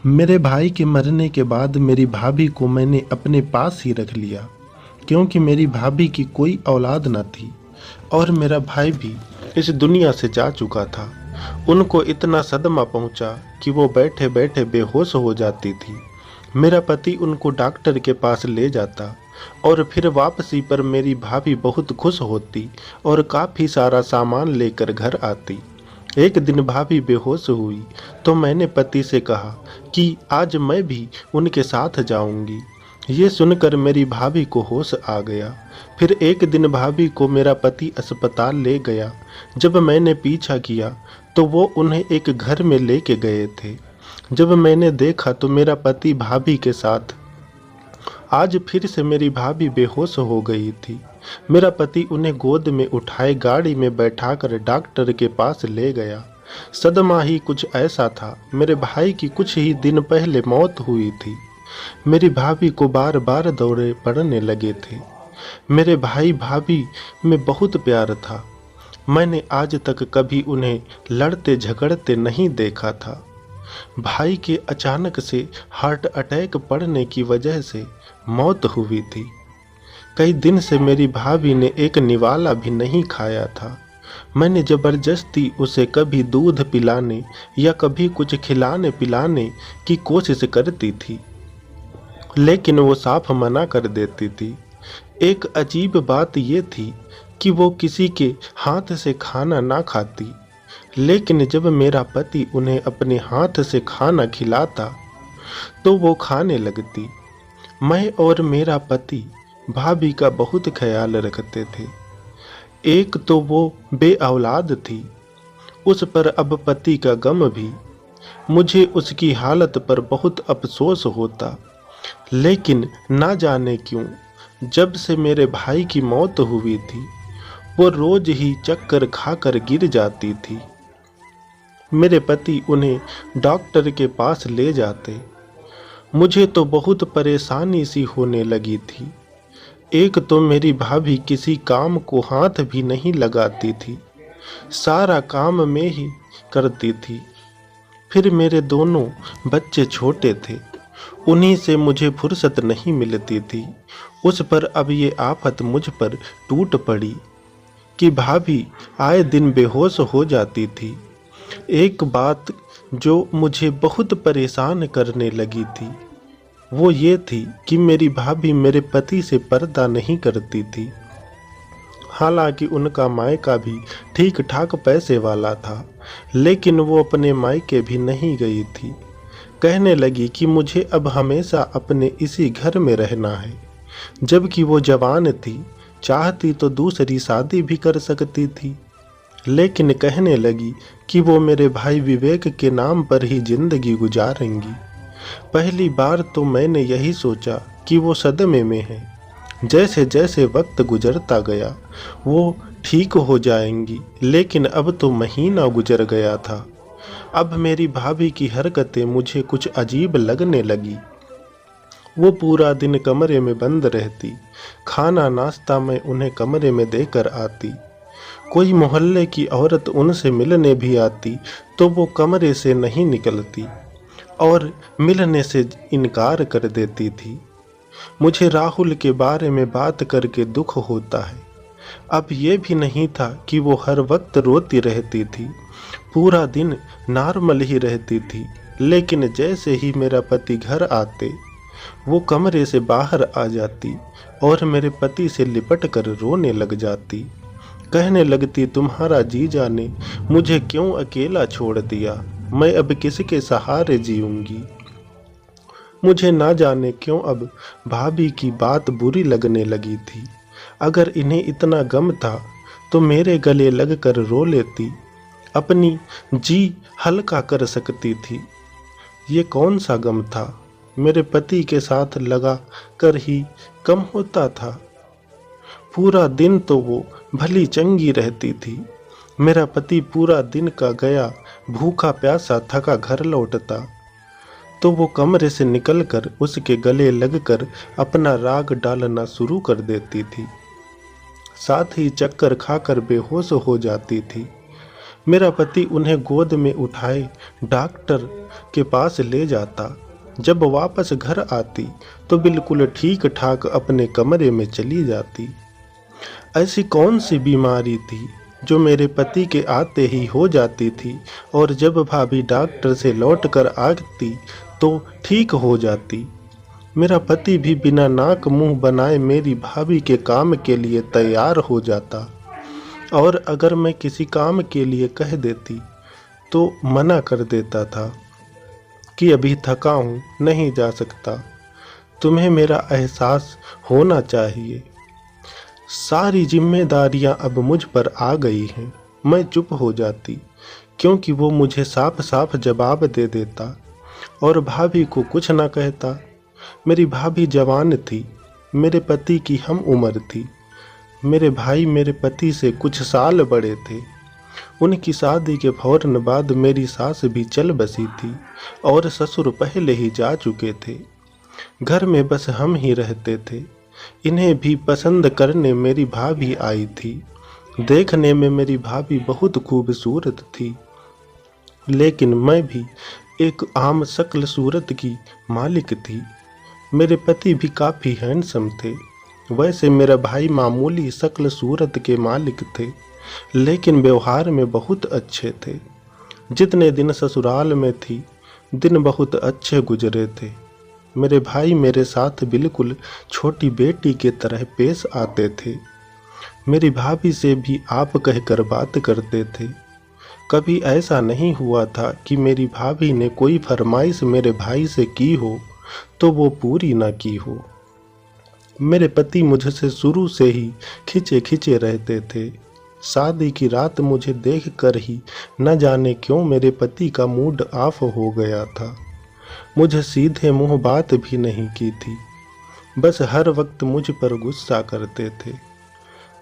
मेरे भाई के मरने के बाद मेरी भाभी को मैंने अपने पास ही रख लिया, क्योंकि मेरी भाभी की कोई औलाद न थी और मेरा भाई भी इस दुनिया से जा चुका था। उनको इतना सदमा पहुंचा कि वो बैठे बैठे बेहोश हो जाती थी। मेरा पति उनको डॉक्टर के पास ले जाता और फिर वापसी पर मेरी भाभी बहुत खुश होती और काफ़ी सारा सामान लेकर घर आती। एक दिन भाभी बेहोश हुई तो मैंने पति से कहा कि आज मैं भी उनके साथ जाऊंगी। ये सुनकर मेरी भाभी को होश आ गया। फिर एक दिन भाभी को मेरा पति अस्पताल ले गया। जब मैंने पीछा किया तो वो उन्हें एक घर में लेके गए थे। जब मैंने देखा तो मेरा पति भाभी के साथ। आज फिर से मेरी भाभी बेहोश हो गई थी। मेरा पति उन्हें गोद में उठाए गाड़ी में बैठाकर डॉक्टर के पास ले गया। सदमा ही कुछ ऐसा था। मेरे भाई की कुछ ही दिन पहले मौत हुई थी। मेरी भाभी को बार बार दौरे पड़ने लगे थे। मेरे भाई भाभी में बहुत प्यार था। मैंने आज तक कभी उन्हें लड़ते झगड़ते नहीं देखा था। भाई के अचानक से हार्ट अटैक पड़ने की वजह से मौत हुई थी। कई दिन से मेरी भाभी ने एक निवाला भी नहीं खाया था। मैंने ज़बरदस्ती उसे कभी दूध पिलाने या कभी कुछ खिलाने पिलाने की कोशिश करती थी, लेकिन वो साफ मना कर देती थी। एक अजीब बात ये थी कि वो किसी के हाथ से खाना ना खाती, लेकिन जब मेरा पति उन्हें अपने हाथ से खाना खिलाता तो वो खाने लगती। मैं और मेरा पति भाभी का बहुत ख्याल रखते थे। एक तो वो बे औलाद थी, उस पर अब पति का गम भी। मुझे उसकी हालत पर बहुत अफसोस होता, लेकिन ना जाने क्यों जब से मेरे भाई की मौत हुई थी वो रोज ही चक्कर खाकर गिर जाती थी। मेरे पति उन्हें डॉक्टर के पास ले जाते। मुझे तो बहुत परेशानी सी होने लगी थी। एक तो मेरी भाभी किसी काम को हाथ भी नहीं लगाती थी, सारा काम में ही करती थी। फिर मेरे दोनों बच्चे छोटे थे, उन्हीं से मुझे फुर्सत नहीं मिलती थी। उस पर अब ये आफत मुझ पर टूट पड़ी कि भाभी आए दिन बेहोश हो जाती थी। एक बात जो मुझे बहुत परेशान करने लगी थी वो ये थी कि मेरी भाभी मेरे पति से पर्दा नहीं करती थी। हालांकि उनका मायका भी ठीक ठाक पैसे वाला था, लेकिन वो अपने मायके भी नहीं गई थी। कहने लगी कि मुझे अब हमेशा अपने इसी घर में रहना है। जबकि वो जवान थी, चाहती तो दूसरी शादी भी कर सकती थी, लेकिन कहने लगी कि वो मेरे भाई विवेक के नाम पर ही जिंदगी गुजारेंगी। पहली बार तो मैंने यही सोचा कि वो सदमे में है। जैसे जैसे वक्त गुजरता गया वो ठीक हो जाएंगी, लेकिन अब तो महीना गुजर गया था। अब मेरी भाभी की हरकतें मुझे कुछ अजीब लगने लगी। वो पूरा दिन कमरे में बंद रहती। खाना नाश्ता मैं उन्हें कमरे में देकर आती। कोई मोहल्ले की औरत उनसे मिलने भी आती तो वो कमरे से नहीं निकलती और मिलने से इनकार कर देती थी। मुझे राहुल के बारे में बात करके दुख होता है। अब ये भी नहीं था कि वो हर वक्त रोती रहती थी, पूरा दिन नॉर्मल ही रहती थी, लेकिन जैसे ही मेरा पति घर आते वो कमरे से बाहर आ जाती और मेरे पति से लिपट कर रोने लग जाती। कहने लगती, तुम्हारा जीजा ने मुझे क्यों अकेला छोड़ दिया, मैं अब किसके सहारे जीऊंगी। मुझे ना जाने क्यों अब भाभी की बात बुरी लगने लगी थी। अगर इन्हें इतना गम था तो मेरे गले लगकर रो लेती, अपनी जी हल्का कर सकती थी। ये कौन सा गम था, मेरे पति के साथ लगा कर ही कम होता था। पूरा दिन तो वो भली चंगी रहती थी। मेरा पति पूरा दिन का गया भूखा प्यासा थका घर लौटता तो वो कमरे से निकलकर उसके गले लगकर अपना राग डालना शुरू कर देती थी। साथ ही चक्कर खाकर बेहोश हो जाती थी। मेरा पति उन्हें गोद में उठाए डॉक्टर के पास ले जाता। जब वापस घर आती तो बिल्कुल ठीक ठाक अपने कमरे में चली जाती। ऐसी कौन सी बीमारी थी जो मेरे पति के आते ही हो जाती थी और जब भाभी डॉक्टर से लौट कर आती तो ठीक हो जाती। मेरा पति भी बिना नाक मुंह बनाए मेरी भाभी के काम के लिए तैयार हो जाता, और अगर मैं किसी काम के लिए कह देती तो मना कर देता था कि अभी थका हूँ, नहीं जा सकता। तुम्हें मेरा एहसास होना चाहिए। सारी जिम्मेदारियां अब मुझ पर आ गई हैं। मैं चुप हो जाती क्योंकि वो मुझे साफ साफ जवाब दे देता और भाभी को कुछ ना कहता। मेरी भाभी जवान थी, मेरे पति की हम उम्र थी। मेरे भाई मेरे पति से कुछ साल बड़े थे। उनकी शादी के फौरन बाद मेरी सास भी चल बसी थी और ससुर पहले ही जा चुके थे। घर में बस हम ही रहते थे। इन्हें भी पसंद करने मेरी भाभी आई थी। देखने में मेरी भाभी बहुत खूबसूरत थी, लेकिन मैं भी एक आम शक्ल सूरत की मालिक थी। मेरे पति भी काफ़ी हैंडसम थे। वैसे मेरा भाई मामूली शक्ल सूरत के मालिक थे, लेकिन व्यवहार में बहुत अच्छे थे। जितने दिन ससुराल में थी, दिन बहुत अच्छे गुजरे थे। मेरे भाई मेरे साथ बिल्कुल छोटी बेटी के तरह पेश आते थे। मेरी भाभी से भी आप कहकर बात करते थे। कभी ऐसा नहीं हुआ था कि मेरी भाभी ने कोई फरमाइश मेरे भाई से की हो तो वो पूरी ना की हो। मेरे पति मुझसे शुरू से ही खिंचे खिंचे रहते थे। शादी की रात मुझे देखकर ही न जाने क्यों मेरे पति का मूड ऑफ हो गया था। मुझे सीधे मुंह बात भी नहीं की थी, बस हर वक्त मुझ पर गुस्सा करते थे।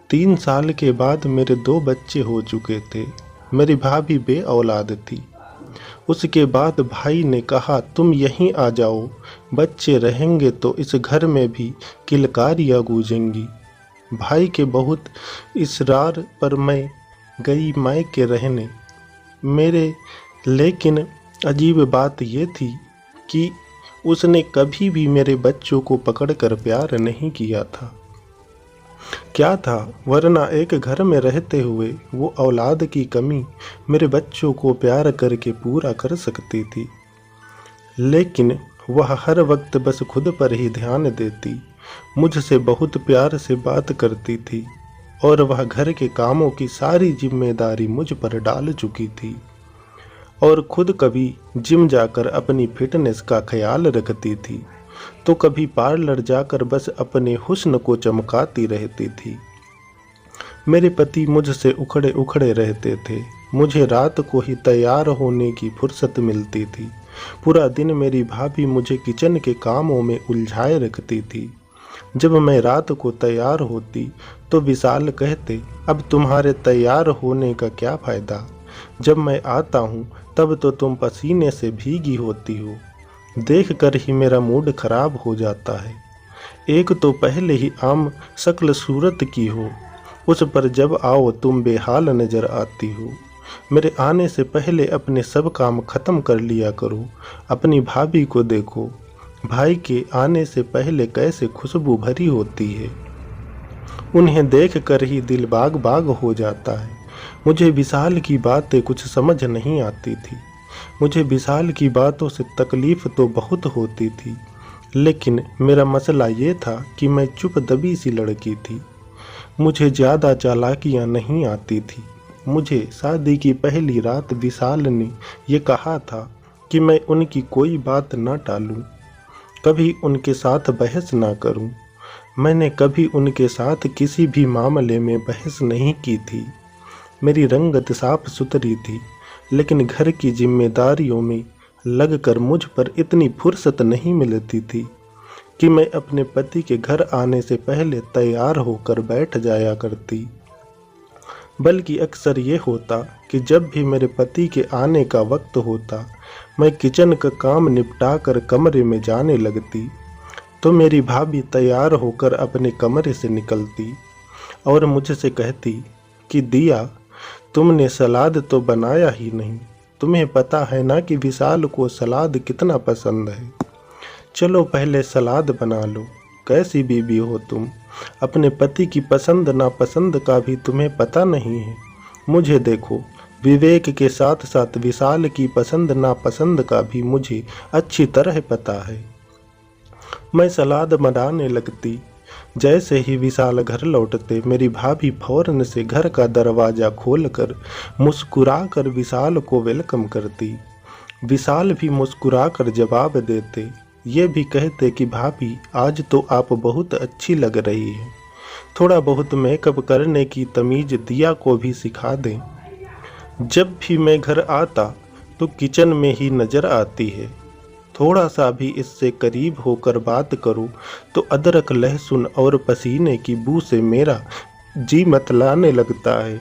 3 साल के बाद मेरे 2 बच्चे हो चुके थे। मेरी भाभी बे औलाद थी। उसके बाद भाई ने कहा तुम यहीं आ जाओ, बच्चे रहेंगे तो इस घर में भी किलकारियाँ गूंजेंगी। भाई के बहुत इसरार पर मैं गई मायके रहने मेरे, लेकिन अजीब बात ये थी कि उसने कभी भी मेरे बच्चों को पकड़कर प्यार नहीं किया था। क्या था, वरना एक घर में रहते हुए वो औलाद की कमी मेरे बच्चों को प्यार करके पूरा कर सकती थी, लेकिन वह हर वक्त बस खुद पर ही ध्यान देती। मुझसे बहुत प्यार से बात करती थी और वह घर के कामों की सारी जिम्मेदारी मुझ पर डाल चुकी थी और खुद कभी जिम जाकर अपनी फिटनेस का ख्याल रखती थी तो कभी पार्लर जाकर बस अपने हुस्न को चमकाती रहती थी। मेरे पति मुझसे उखड़े उखड़े रहते थे। मुझे रात को ही तैयार होने की फुर्सत मिलती थी। पूरा दिन मेरी भाभी मुझे किचन के कामों में उलझाए रखती थी। जब मैं रात को तैयार होती तो विशाल कहते अब तुम्हारे तैयार होने का क्या फ़ायदा, जब मैं आता हूँ तब तो तुम पसीने से भीगी होती हो। देखकर ही मेरा मूड खराब हो जाता है। एक तो पहले ही आम शक्ल सूरत की हो, उस पर जब आओ तुम बेहाल नज़र आती हो। मेरे आने से पहले अपने सब काम ख़त्म कर लिया करो। अपनी भाभी को देखो, भाई के आने से पहले कैसे खुशबू भरी होती है। उन्हें देख कर ही दिल बाग बाग हो जाता है। मुझे विशाल की बातें कुछ समझ नहीं आती थी। मुझे विशाल की बातों से तकलीफ़ तो बहुत होती थी, लेकिन मेरा मसला ये था कि मैं चुप दबी सी लड़की थी। मुझे ज़्यादा चालाकियाँ नहीं आती थी। मुझे शादी की पहली रात विशाल ने ये कहा था कि मैं उनकी कोई बात ना टालूं, कभी उनके साथ बहस ना करूं। मैंने कभी उनके साथ किसी भी मामले में बहस नहीं की थी। मेरी रंगत साफ सुथरी थी, लेकिन घर की जिम्मेदारियों में लगकर मुझ पर इतनी फुर्सत नहीं मिलती थी कि मैं अपने पति के घर आने से पहले तैयार होकर बैठ जाया करती। बल्कि अक्सर ये होता कि जब भी मेरे पति के आने का वक्त होता, मैं किचन का काम निपटा कर कमरे में जाने लगती तो मेरी भाभी तैयार होकर अपने कमरे से निकलती और मुझसे कहती कि दिया तुमने सलाद तो बनाया ही नहीं। तुम्हें पता है ना कि विशाल को सलाद कितना पसंद है। चलो पहले सलाद बना लो। कैसी बीबी हो तुम, अपने पति की पसंद नापसंद का भी तुम्हें पता नहीं है। मुझे देखो, विवेक के साथ साथ विशाल की पसंद नापसंद का भी मुझे अच्छी तरह पता है। मैं सलाद बनाने लगती। जैसे ही विशाल घर लौटते मेरी भाभी फौरन से घर का दरवाज़ा खोलकर मुस्कुराकर विशाल को वेलकम करती। विशाल भी मुस्कुराकर जवाब देते, ये भी कहते कि भाभी आज तो आप बहुत अच्छी लग रही है। थोड़ा बहुत मेकअप करने की तमीज़ दिया को भी सिखा दें। जब भी मैं घर आता तो किचन में ही नज़र आती है। थोड़ा सा भी इससे करीब होकर बात करूं तो अदरक लहसुन और पसीने की बू से मेरा जी मतलाने लगता है।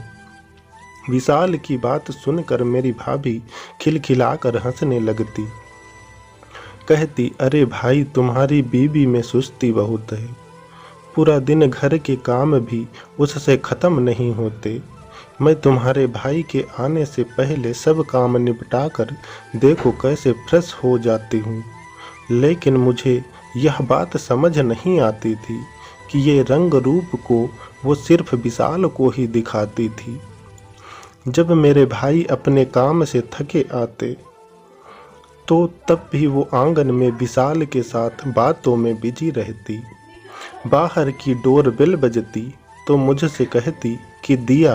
विशाल की बात सुनकर मेरी भाभी खिलखिलाकर हंसने लगती। कहती, अरे भाई तुम्हारी बीबी में सुस्ती बहुत है। पूरा दिन घर के काम भी उससे ख़त्म नहीं होते। मैं तुम्हारे भाई के आने से पहले सब काम निपटाकर देखो कैसे फ्रेश हो जाती हूँ। लेकिन मुझे यह बात समझ नहीं आती थी कि ये रंग रूप को वो सिर्फ विशाल को ही दिखाती थी। जब मेरे भाई अपने काम से थके आते तो तब भी वो आंगन में विशाल के साथ बातों में बिजी रहती। बाहर की डोर बेल बजती तो मुझसे कहती कि दिया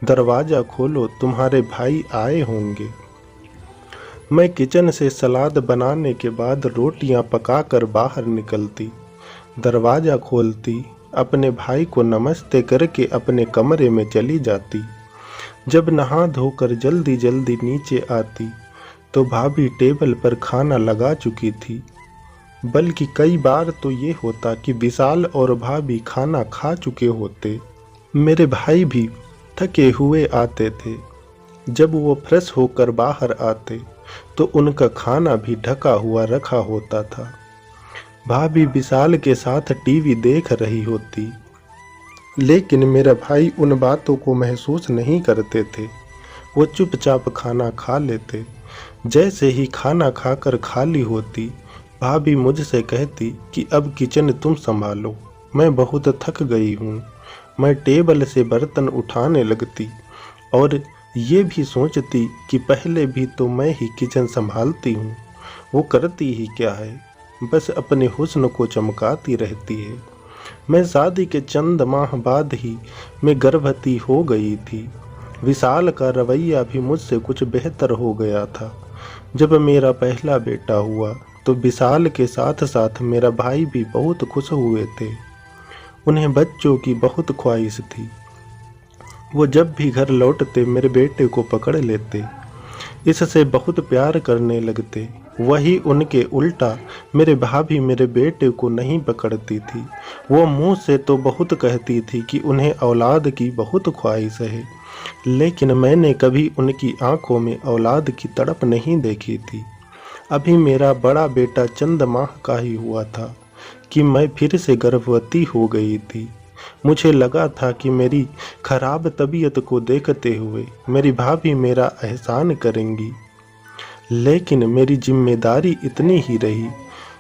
दरवाज़ा खोलो, तुम्हारे भाई आए होंगे। मैं किचन से सलाद बनाने के बाद रोटियां पकाकर बाहर निकलती, दरवाज़ा खोलती, अपने भाई को नमस्ते करके अपने कमरे में चली जाती। जब नहा धोकर जल्दी जल्दी नीचे आती तो भाभी टेबल पर खाना लगा चुकी थी। बल्कि कई बार तो ये होता कि विशाल और भाभी खाना खा चुके होते। मेरे भाई भी थके हुए आते थे। जब वो फ्रेश होकर बाहर आते तो उनका खाना भी ढका हुआ रखा होता था। भाभी विशाल के साथ टीवी देख रही होती, लेकिन मेरा भाई उन बातों को महसूस नहीं करते थे। वो चुपचाप खाना खा लेते। जैसे ही खाना खाकर खाली होती, भाभी मुझसे कहती कि अब किचन तुम संभालो, मैं बहुत थक गई हूँ। मैं टेबल से बर्तन उठाने लगती और ये भी सोचती कि पहले भी तो मैं ही किचन संभालती हूँ। वो करती ही क्या है, बस अपने हुस्न को चमकाती रहती है। मैं शादी के चंद माह बाद ही मैं गर्भवती हो गई थी। विशाल का रवैया भी मुझसे कुछ बेहतर हो गया था। जब मेरा पहला बेटा हुआ तो विशाल के साथ साथ मेरा भाई भी बहुत खुश हुए थे। उन्हें बच्चों की बहुत ख्वाहिश थी। वो जब भी घर लौटते मेरे बेटे को पकड़ लेते, इससे बहुत प्यार करने लगते। वही उनके उल्टा मेरे भाभी मेरे बेटे को नहीं पकड़ती थी। वो मुंह से तो बहुत कहती थी कि उन्हें औलाद की बहुत ख्वाहिश है, लेकिन मैंने कभी उनकी आंखों में औलाद की तड़प नहीं देखी थी। अभी मेरा बड़ा बेटा चंद माह का ही हुआ था कि मैं फिर से गर्भवती हो गई थी। मुझे लगा था कि मेरी खराब तबीयत को देखते हुए मेरी भाभी मेरा एहसान करेंगी, लेकिन मेरी जिम्मेदारी इतनी ही रही।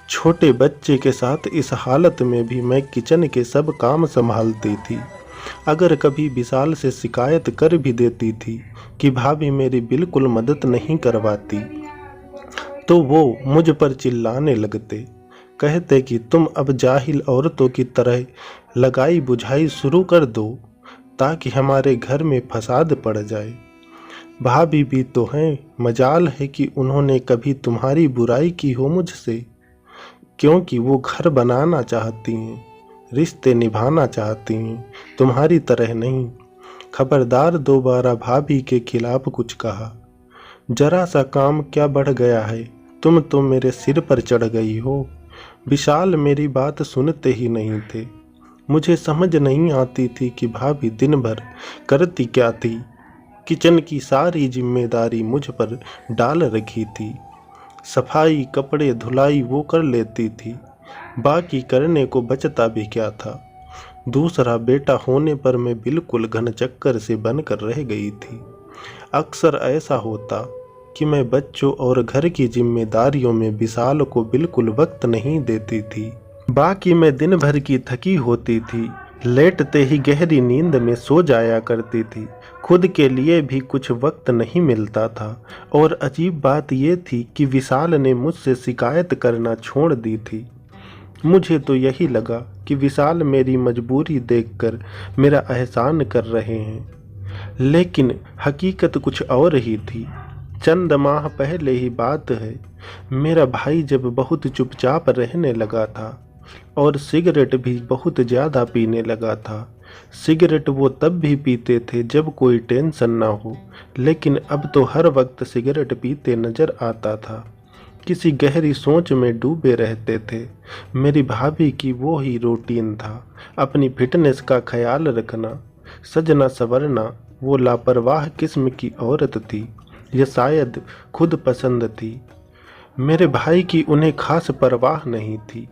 छोटे बच्चे के साथ इस हालत में भी मैं किचन के सब काम संभालती थी। अगर कभी विशाल से शिकायत कर भी देती थी कि भाभी मेरी बिल्कुल मदद नहीं करवाती, तो वो मुझ पर चिल्लाने लगते। कहते कि तुम अब जाहिल औरतों की तरह लगाई बुझाई शुरू कर दो ताकि हमारे घर में फसाद पड़ जाए। भाभी भी तो हैं, मजाल है कि उन्होंने कभी तुम्हारी बुराई की हो मुझसे, क्योंकि वो घर बनाना चाहती हैं, रिश्ते निभाना चाहती हैं, तुम्हारी तरह नहीं। खबरदार दोबारा भाभी के खिलाफ कुछ कहा। जरा सा काम क्या बढ़ गया है, तुम तो मेरे सिर पर चढ़ गई हो। विशाल मेरी बात सुनते ही नहीं थे। मुझे समझ नहीं आती थी कि भाभी दिन भर करती क्या थी। किचन की सारी जिम्मेदारी मुझ पर डाल रखी थी। सफाई, कपड़े धुलाई वो कर लेती थी, बाकी करने को बचता भी क्या था। दूसरा बेटा होने पर मैं बिल्कुल घनचक्कर से बनकर रह गई थी। अक्सर ऐसा होता कि मैं बच्चों और घर की जिम्मेदारियों में विशाल को बिल्कुल वक्त नहीं देती थी। बाकी मैं दिन भर की थकी होती थी, लेटते ही गहरी नींद में सो जाया करती थी। खुद के लिए भी कुछ वक्त नहीं मिलता था। और अजीब बात यह थी कि विशाल ने मुझसे शिकायत करना छोड़ दी थी। मुझे तो यही लगा कि विशाल मेरी मजबूरी देखकर मेरा एहसान कर रहे हैं, लेकिन हकीकत कुछ और ही थी। चंद माह पहले ही बात है, मेरा भाई जब बहुत चुपचाप रहने लगा था और सिगरेट भी बहुत ज़्यादा पीने लगा था। सिगरेट वो तब भी पीते थे जब कोई टेंशन ना हो, लेकिन अब तो हर वक्त सिगरेट पीते नज़र आता था। किसी गहरी सोच में डूबे रहते थे। मेरी भाभी की वो ही रूटीन था, अपनी फिटनेस का ख्याल रखना, सजना संवरना। वो लापरवाह किस्म की औरत थी, यह शायद खुद पसंद थी। मेरे भाई की उन्हें खास परवाह नहीं थी।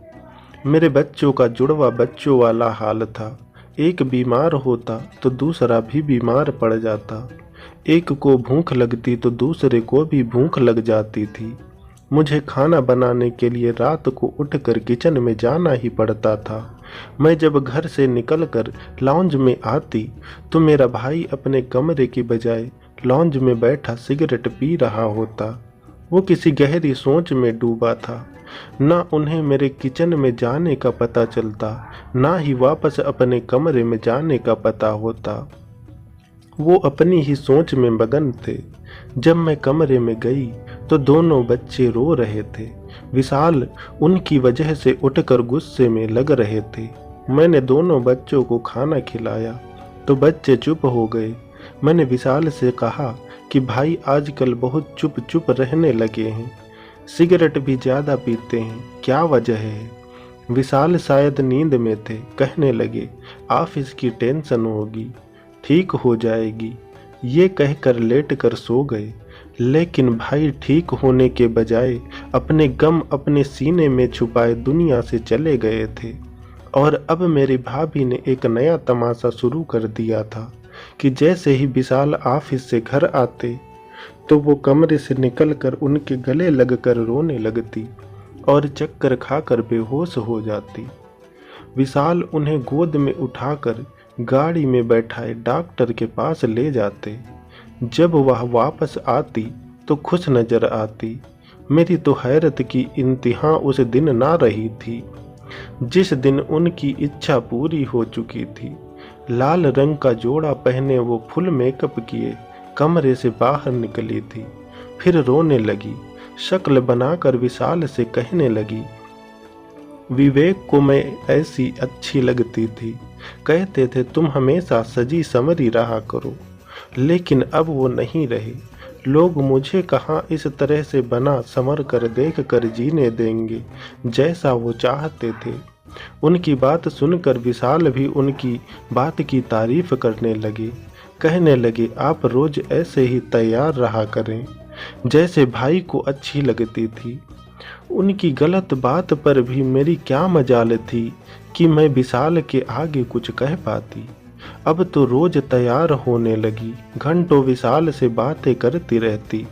मेरे बच्चों का जुड़वा बच्चों वाला हाल था। एक बीमार होता तो दूसरा भी बीमार पड़ जाता। एक को भूख लगती तो दूसरे को भी भूख लग जाती थी। मुझे खाना बनाने के लिए रात को उठकर किचन में जाना ही पड़ता था। मैं जब घर से निकलकर लॉन्ज में आती तो मेरा भाई अपने कमरे की बजाय लॉन्ज में बैठा सिगरेट पी रहा होता। वो किसी गहरी सोच में डूबा था। ना उन्हें मेरे किचन में जाने का पता चलता, ना ही वापस अपने कमरे में जाने का पता होता। वो अपनी ही सोच में मगन थे। जब मैं कमरे में गई तो दोनों बच्चे रो रहे थे। विशाल उनकी वजह से उठकर गुस्से में लग रहे थे। मैंने दोनों बच्चों को खाना खिलाया तो बच्चे चुप हो गए। मैंने विशाल से कहा कि भाई आजकल बहुत चुप चुप रहने लगे हैं, सिगरेट भी ज़्यादा पीते हैं, क्या वजह है? विशाल शायद नींद में थे, कहने लगे ऑफिस की टेंशन होगी, ठीक हो जाएगी। ये कहकर लेट कर सो गए। लेकिन भाई ठीक होने के बजाय अपने गम अपने सीने में छुपाए दुनिया से चले गए थे। और अब मेरी भाभी ने एक नया तमाशा शुरू कर दिया था कि जैसे ही विशाल ऑफिस से घर आते तो वो कमरे से निकलकर उनके गले लगकर रोने लगती और चक्कर खाकर बेहोश हो जाती। विशाल उन्हें गोद में उठाकर गाड़ी में बैठाए डॉक्टर के पास ले जाते। जब वह वापस आती तो खुश नजर आती। मेरी तो हैरत की इंतहा उस दिन ना रही थी जिस दिन उनकी इच्छा पूरी हो चुकी थी। लाल रंग का जोड़ा पहने वो फुल मेकअप किए कमरे से बाहर निकली थी। फिर रोने लगी। शक्ल बनाकर विशाल से कहने लगी, विवेक को मैं ऐसी अच्छी लगती थी, कहते थे तुम हमेशा सजी संवरी रहा करो, लेकिन अब वो नहीं रहे। लोग मुझे कहाँ इस तरह से बना संवर कर देख कर जीने देंगे जैसा वो चाहते थे। उनकी बात सुनकर विशाल भी उनकी बात की तारीफ करने लगे। कहने लगे आप रोज ऐसे ही तैयार रहा करें जैसे भाई को अच्छी लगती थी। उनकी गलत बात पर भी मेरी क्या मजाल थी कि मैं विशाल के आगे कुछ कह पाती। अब तो रोज तैयार होने लगी, घंटों विशाल से बातें करती रहती।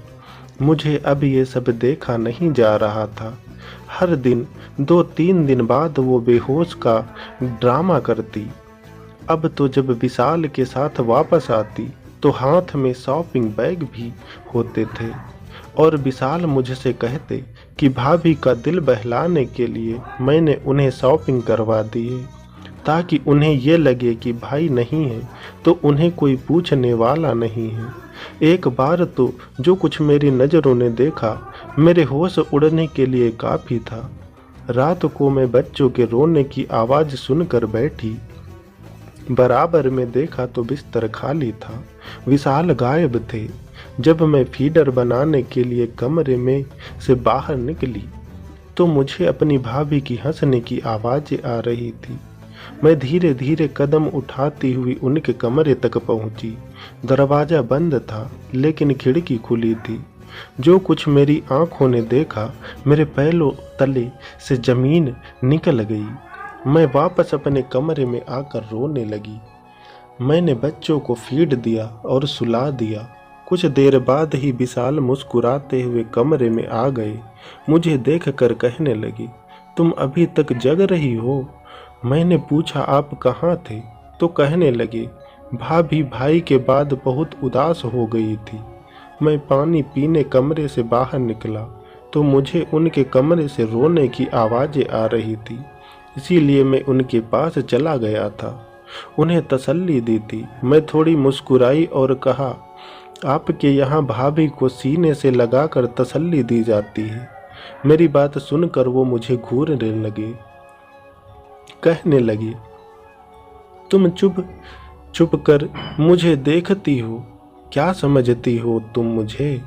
मुझे अब ये सब देखा नहीं जा रहा था। हर दिन 2-3 दिन बाद वो बेहोश का ड्रामा करती। अब तो जब विशाल के साथ वापस आती तो हाथ में शॉपिंग बैग भी होते थे और विशाल मुझसे कहते कि भाभी का दिल बहलाने के लिए मैंने उन्हें शॉपिंग करवा दी है, ताकि उन्हें ये लगे कि भाई नहीं है तो उन्हें कोई पूछने वाला नहीं है। एक बार तो जो कुछ मेरी नज़रों ने देखा मेरे होश उड़ने के लिए काफ़ी था। रात को मैं बच्चों के रोने की आवाज़ सुनकर बैठी। बराबर में देखा तो बिस्तर खाली था, विशाल गायब थे। जब मैं फीडर बनाने के लिए कमरे में से बाहर निकली तो मुझे अपनी भाभी की हंसने की आवाज़ें आ रही थी। मैं धीरे धीरे कदम उठाती हुई उनके कमरे तक पहुंची। दरवाज़ा बंद था लेकिन खिड़की खुली थी। जो कुछ मेरी आंखों ने देखा मेरे पैरों तले से ज़मीन निकल गई। मैं वापस अपने कमरे में आकर रोने लगी। मैंने बच्चों को फीड दिया और सुला दिया। कुछ देर बाद ही विशाल मुस्कुराते हुए कमरे में आ गए। मुझे देखकर कहने लगी, तुम अभी तक जग रही हो? मैंने पूछा, आप कहाँ थे? तो कहने लगे, भाभी भाई के बाद बहुत उदास हो गई थी। मैं पानी पीने कमरे से बाहर निकला तो मुझे उनके कमरे से रोने की आवाज़ें आ रही थी, इसीलिए मैं उनके पास चला गया था, उन्हें तसल्ली दी थी। मैं थोड़ी मुस्कुराई और कहा, आपके यहाँ भाभी को सीने से लगाकर तसल्ली दी जाती है। मेरी बात सुनकर वो मुझे घूरने लगे। कहने लगी, तुम चुप चुप कर मुझे देखती हो, क्या समझती हो तुम मुझे?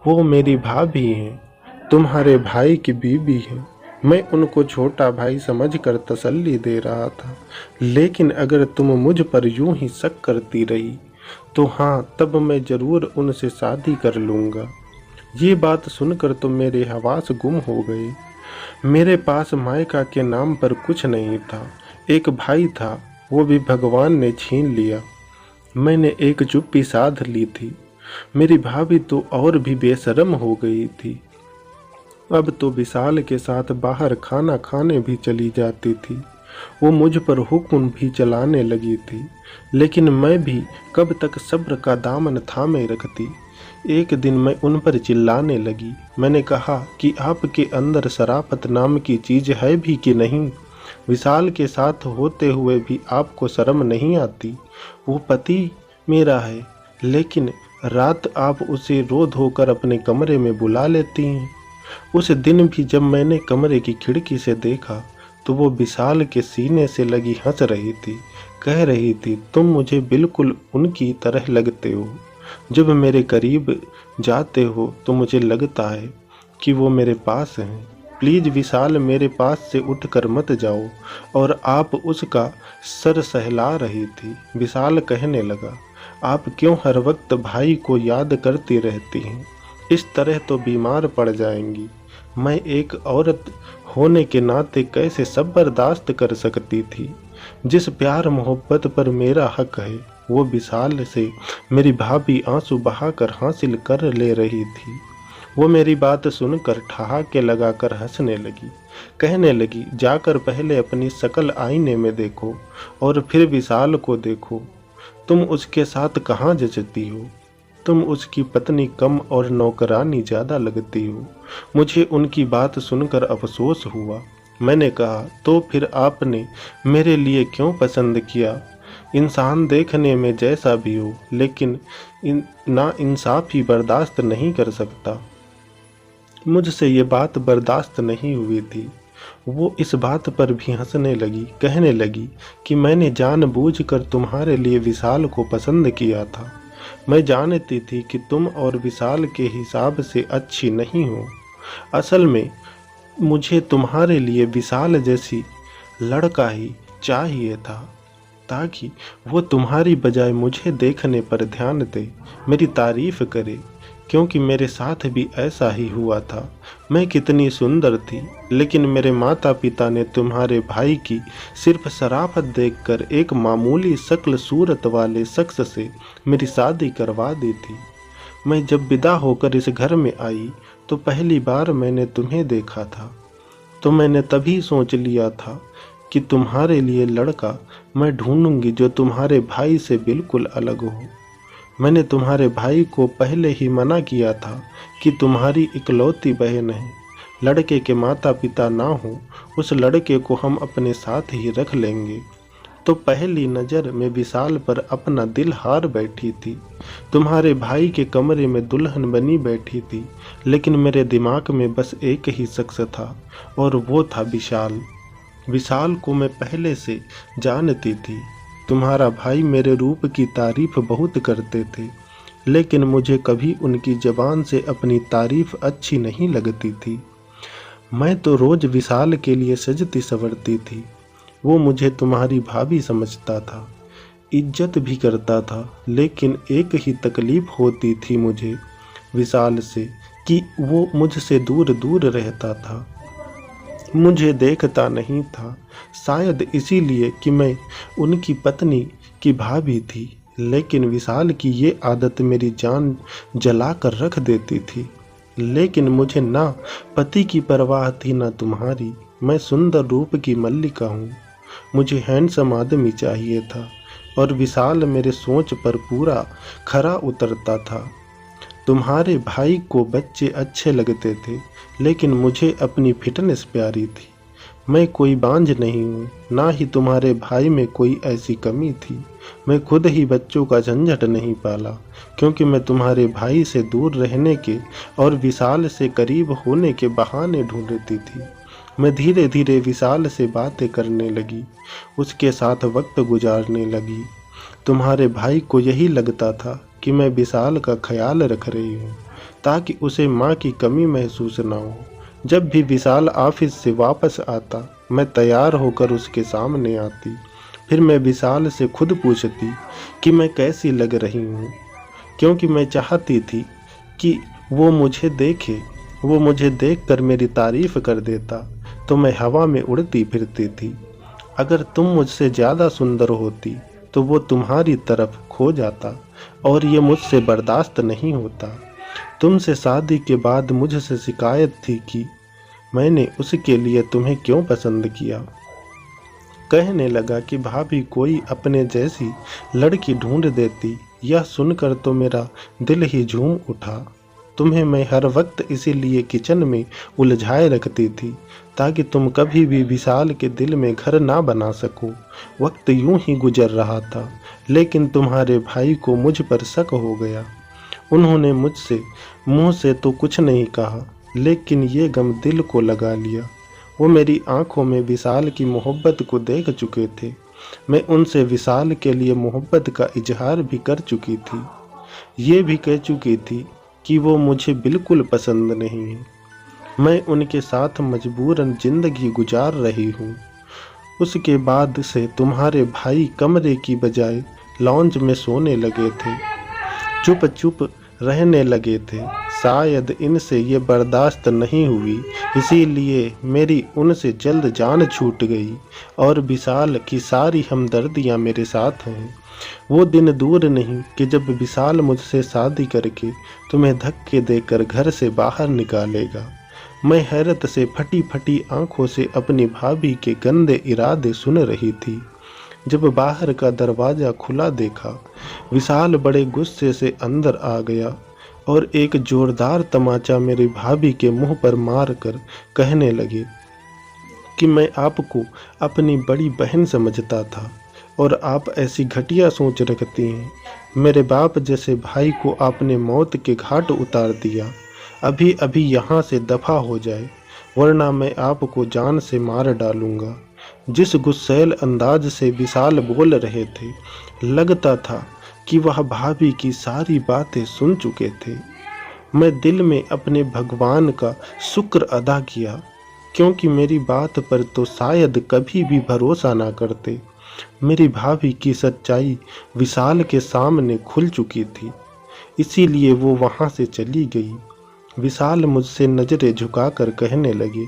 वो मेरी भाभी हैं, तुम्हारे भाई की बीवी हैं। मैं उनको छोटा भाई समझकर तसल्ली दे रहा था, लेकिन अगर तुम मुझ पर यूं ही शक करती रही तो हाँ, तब मैं ज़रूर उनसे शादी कर लूँगा। ये बात सुनकर तो मेरे हवास गुम हो गए। मेरे पास मायका के नाम पर कुछ नहीं था। एक भाई था, वो भी भगवान ने छीन लिया। मैंने एक चुप्पी साध ली थी। मेरी भाभी तो और भी बेशर्म हो गई थी। अब तो विशाल के साथ बाहर खाना खाने भी चली जाती थी। वो मुझ पर हुक्म भी चलाने लगी थी, लेकिन मैं भी कब तक सब्र का दामन थामे रखती। एक दिन मैं उन पर चिल्लाने लगी। मैंने कहा कि आपके अंदर शराफत नाम की चीज़ है भी कि नहीं? विशाल के साथ होते हुए भी आपको शर्म नहीं आती? वो पति मेरा है, लेकिन रात आप उसे रो धोकर अपने कमरे में बुला लेती हैं। उस दिन भी जब मैंने कमरे की खिड़की से देखा तो वो विशाल के सीने से लगी हंस रही थी। कह रही थी, तुम मुझे बिल्कुल उनकी तरह लगते हो। जब मेरे करीब जाते हो तो मुझे लगता है कि वो मेरे पास हैं। प्लीज़ विशाल, मेरे पास से उठकर मत जाओ। और आप उसका सर सहला रही थी। विशाल कहने लगा, आप क्यों हर वक्त भाई को याद करती रहती हैं? इस तरह तो बीमार पड़ जाएंगी। मैं एक औरत होने के नाते कैसे सब बर्दाश्त कर सकती थी? जिस प्यार मोहब्बत पर मेरा हक है, वो विशाल से मेरी भाभी आंसू बहाकर हासिल कर ले रही थी। वो मेरी बात सुनकर ठहाके लगाकर हंसने लगी। कहने लगी, जाकर पहले अपनी शक्ल आईने में देखो और फिर विशाल को देखो। तुम उसके साथ कहाँ जचती हो? तुम उसकी पत्नी कम और नौकरानी ज़्यादा लगती हो। मुझे उनकी बात सुनकर अफसोस हुआ। मैंने कहा, तो फिर आपने मेरे लिए क्यों पसंद किया? इंसान देखने में जैसा भी हो, लेकिन ना इंसाफ़ी बर्दाश्त नहीं कर सकता। मुझसे ये बात बर्दाश्त नहीं हुई थी। वो इस बात पर भी हंसने लगी। कहने लगी कि मैंने जानबूझकर तुम्हारे लिए विशाल को पसंद किया था। मैं जानती थी कि तुम और विशाल के हिसाब से अच्छी नहीं हो। असल में मुझे तुम्हारे लिए विशाल जैसी लड़का ही चाहिए था, ताकि वो तुम्हारी बजाय मुझे देखने पर ध्यान दे, मेरी तारीफ करे, क्योंकि मेरे साथ भी ऐसा ही हुआ था। मैं कितनी सुंदर थी, लेकिन मेरे माता पिता ने तुम्हारे भाई की सिर्फ शराफत देखकर एक मामूली शक्ल सूरत वाले शख्स से मेरी शादी करवा दी थी। मैं जब विदा होकर इस घर में आई तो पहली बार मैंने तुम्हें देखा था, तो मैंने तभी सोच लिया था कि तुम्हारे लिए लड़का मैं ढूंढूंगी जो तुम्हारे भाई से बिल्कुल अलग हो। मैंने तुम्हारे भाई को पहले ही मना किया था कि तुम्हारी इकलौती बहन है, लड़के के माता पिता ना हो, उस लड़के को हम अपने साथ ही रख लेंगे। तो पहली नज़र में विशाल पर अपना दिल हार बैठी थी। तुम्हारे भाई के कमरे में दुल्हन बनी बैठी थी, लेकिन मेरे दिमाग में बस एक ही शख्स था और वो था विशाल। विशाल को मैं पहले से जानती थी। तुम्हारा भाई मेरे रूप की तारीफ बहुत करते थे, लेकिन मुझे कभी उनकी ज़बान से अपनी तारीफ अच्छी नहीं लगती थी। मैं तो रोज़ विशाल के लिए सजती संवरती थी। वो मुझे तुम्हारी भाभी समझता था, इज्जत भी करता था, लेकिन एक ही तकलीफ़ होती थी मुझे विशाल से कि वो मुझसे दूर दूर रहता था, मुझे देखता नहीं था। शायद इसीलिए कि मैं उनकी पत्नी की भाभी थी, लेकिन विशाल की ये आदत मेरी जान जला कर रख देती थी। लेकिन मुझे ना पति की परवाह थी ना तुम्हारी। मैं सुंदर रूप की मल्लिका हूँ, मुझे हैंडसम आदमी चाहिए था और विशाल मेरे सोच पर पूरा खरा उतरता था। तुम्हारे भाई को बच्चे अच्छे लगते थे, लेकिन मुझे अपनी फिटनेस प्यारी थी। मैं कोई बांझ नहीं हूँ, ना ही तुम्हारे भाई में कोई ऐसी कमी थी। मैं खुद ही बच्चों का झंझट नहीं पाला, क्योंकि मैं तुम्हारे भाई से दूर रहने के और विशाल से करीब होने के बहाने ढूंढती थी। मैं धीरे धीरे विशाल से बातें करने लगी, उसके साथ वक्त गुजारने लगी। तुम्हारे भाई को यही लगता था कि मैं विशाल का ख्याल रख रही हूँ, ताकि उसे माँ की कमी महसूस ना हो। जब भी विशाल ऑफिस से वापस आता, मैं तैयार होकर उसके सामने आती। फिर मैं विशाल से खुद पूछती कि मैं कैसी लग रही हूँ, क्योंकि मैं चाहती थी कि वो मुझे देखकर मेरी तारीफ कर देता तो मैं हवा में उड़ती फिरती थी। अगर तुम मुझसे ज़्यादा सुंदर होती तो वो तुम्हारी तरफ खो जाता, और ये मुझसे बर्दाश्त नहीं होता। तुमसे शादी के बाद मुझसे शिकायत थी कि मैंने उसके लिए तुम्हें क्यों पसंद किया। कहने लगा कि भाभी कोई अपने जैसी लड़की ढूंढ देती। यह सुनकर तो मेरा दिल ही झूम उठा। तुम्हें मैं हर वक्त इसीलिए किचन में उलझाए रखती थी, ताकि तुम कभी भी विशाल के दिल में घर ना बना सको। वक्त यूं ही गुजर रहा था, लेकिन तुम्हारे भाई को मुझ पर शक हो गया। उन्होंने मुझसे मुंह से तो कुछ नहीं कहा, लेकिन ये गम दिल को लगा लिया। वो मेरी आंखों में विशाल की मोहब्बत को देख चुके थे। मैं उनसे विशाल के लिए मोहब्बत का इजहार भी कर चुकी थी। ये भी कह चुकी थी कि वो मुझे बिल्कुल पसंद नहीं है। मैं उनके साथ मजबूरन जिंदगी गुजार रही हूँ। उसके बाद से तुम्हारे भाई कमरे की बजाय लॉन्ज में सोने लगे थे, चुप चुप रहने लगे थे। शायद इनसे ये बर्दाश्त नहीं हुई, इसीलिए मेरी उनसे जल्द जान छूट गई और विशाल की सारी हमदर्दियाँ मेरे साथ हैं। वो दिन दूर नहीं कि जब विशाल मुझसे शादी करके तुम्हें धक्के देकर घर से बाहर निकालेगा। मैं हैरत से फटी फटी आंखों से अपनी भाभी के गंदे इरादे सुन रही थी। जब बाहर का दरवाज़ा खुला देखा, विशाल बड़े गुस्से से अंदर आ गया और एक जोरदार तमाचा मेरी भाभी के मुंह पर मारकर कहने लगे कि मैं आपको अपनी बड़ी बहन समझता था और आप ऐसी घटिया सोच रखती हैं। मेरे बाप जैसे भाई को आपने मौत के घाट उतार दिया। अभी अभी यहाँ से दफा हो जाए, वरना मैं आपको जान से मार डालूंगा। जिस गुस्सैल अंदाज से विशाल बोल रहे थे, लगता था कि वह भाभी की सारी बातें सुन चुके थे। मैं दिल में अपने भगवान का शुक्र अदा किया, क्योंकि मेरी बात पर तो शायद कभी भी भरोसा ना करते। मेरी भाभी की सच्चाई विशाल के सामने खुल चुकी थी, इसीलिए वो वहाँ से चली गई। विशाल मुझसे नज़रें झुकाकर कहने लगे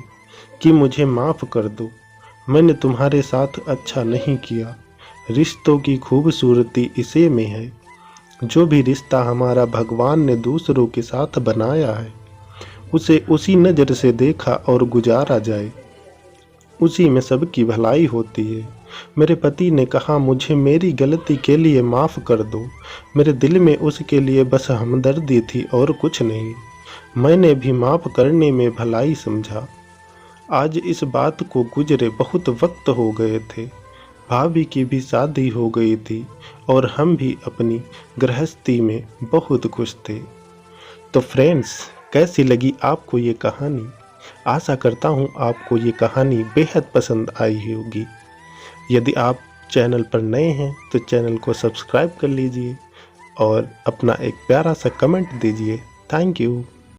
कि मुझे माफ़ कर दो, मैंने तुम्हारे साथ अच्छा नहीं किया। रिश्तों की खूबसूरती इसी में है। जो भी रिश्ता हमारा भगवान ने दूसरों के साथ बनाया है, उसे उसी नज़र से देखा और गुजारा जाए, उसी में सबकी भलाई होती है। मेरे पति ने कहा मुझे मेरी गलती के लिए माफ़ कर दो। मेरे दिल में उसके लिए बस हमदर्दी थी और कुछ नहीं। मैंने भी माफ़ करने में भलाई समझा। आज इस बात को गुजरे बहुत वक्त हो गए थे। भाभी की भी शादी हो गई थी और हम भी अपनी गृहस्थी में बहुत खुश थे। तो फ्रेंड्स, कैसी लगी आपको ये कहानी? आशा करता हूँ आपको ये कहानी बेहद पसंद आई होगी। यदि आप चैनल पर नए हैं तो चैनल को सब्सक्राइब कर लीजिए और अपना एक प्यारा सा कमेंट दीजिए। Thank you.